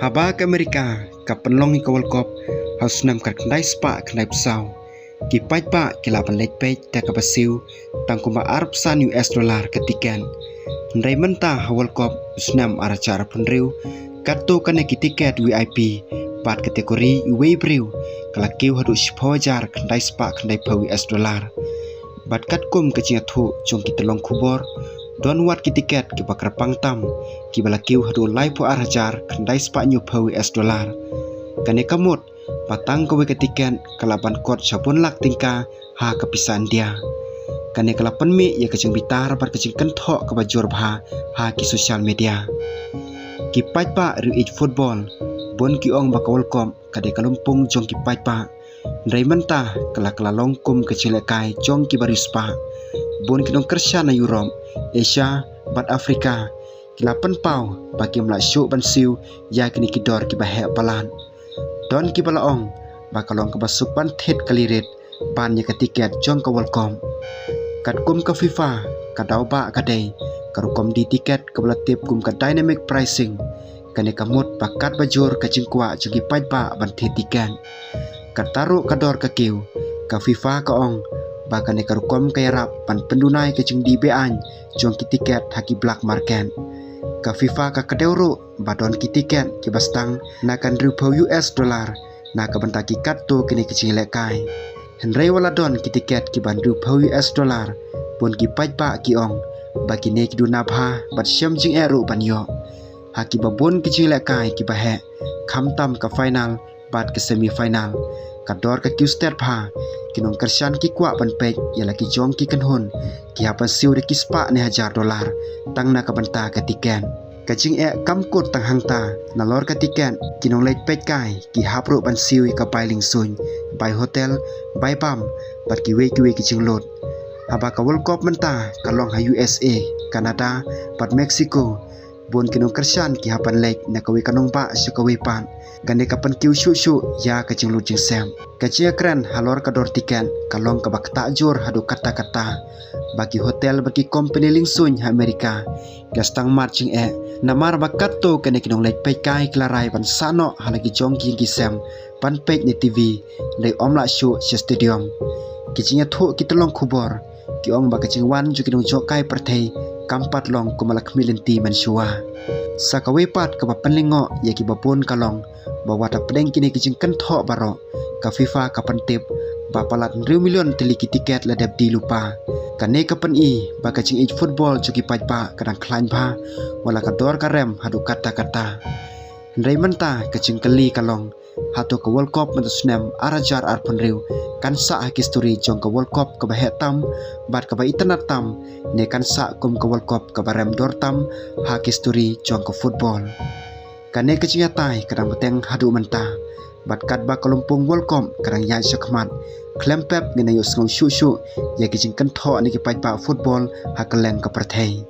Haba ke Amerika ka penlong ke World Cup harus nam kat kendai spa kendai pesau ki pai pa ki lapan lek pej ta ka basiu tang kuma Arab san US dollar ketikan ndai menta World Cup senam ara cara penriu kato kane ki tiket VIP pat kategori UAE briu kala kiu hadu sipojar kendai spa kendai pa US dollar bat kat kum ke cinga thu jong ki telong kubor don wat ki tiket ki bakar pangtam ki bala kiu hadu lai po arajar kendai spa nyu pa US dollar kane kamut patang kowe ketikan kalaban kot sabun lak tingka ha kepisan dia kane kalapan mi ya kecing bitar bar kecing kenthok ke bajur bha ha ki sosial media ki pai pa ri football bon ki ong bakawal kom kade kalumpung jong ki pai pa ndai mentah kala longkum kecilekai jong ki barispa bon ki dong kersa na Europe Asia bat Afrika kilapan pau bagi melasyuk bansiu ya kini kidor ki bahek palan don ki balaong bakalong ke basuk bantet kalirit ban ya ketiket jong ke welcome kat kum ke FIFA kadau ba kadai karukom di tiket ke belatip kum ke dynamic pricing kane kamut bakat bajur ke cingkwa jugi pai ba bantet tikan kataru kador ke kiu ke FIFA ke ong bakane karukom ke yarap pan pendunai ke cing di bean jong ki tiket haki black market ka FIFA ka kadeuru badon ki tiket ki bastang nakan rupiah US dollar na ka bantaki katto kini kecing lekai henry wala don ki tiket ki ban rupiah US dollar pun ki pajpa ki ong bagi ne ki duna bha bat syam jing eru ban yo haki babon kecing lekai ki bahe khamtam ka final bat ke semi final kador ka Q-stat bha kinong kersan ki kwa ban pek yala ki jong ki kanhun ki hapan siu de ki spa ne $1,000 tang na ka banta ka tiken kajing kamkut tang hangta na lor ka tiken kinong lek pek kai ki hapro ban siu ka pailing sun bai hotel bai pam bat ki we ki jing lot haba ka World Cup menta ka long ha USA Canada bat Mexico bon kinong kersan ki hapan lek na ka we kanong ba su ka we pan gane kapan kiu shu ya kacing lucing sem kacing keren halor kador tiken kalong ka bak takjur hadu kata-kata bagi hotel bagi company lingsun ha Amerika gastang marching namar bakat to kene kinong lek pek kai klarai pan sano halagi jong ki sem pan pek ni TV le omla shu stadium kicingnya thu kitolong kubor ki ong bakacing wan ju kinong jokai perthei kampat long kumalak milenti mansua sakawepat ka papenlingo ya ki bapun kalong bawa ta pedeng kini kicing kenthok baro ka FIFA ka pentip bapalat million teliki tiket ladap di lupa kane ka pen i bakacing football juki pajpa kadang klain bha wala ka dor ka rem hadu kata-kata ndai menta kacing kali kalong hatu ke World Cup mentusnem arajar arpenriu kan sa history jong ke World Cup ke bahetam bat ke internet tam ne kan sa kum ke World Cup ke barem dortam ha history jong ke football kane kecing tai kadang beteng hadu menta bat kat ba kelumpung World Cup kadang ya syakmat klempep ngene yo sngau shu ya kecing kentho ni ke pai pa football ha keleng ke perthei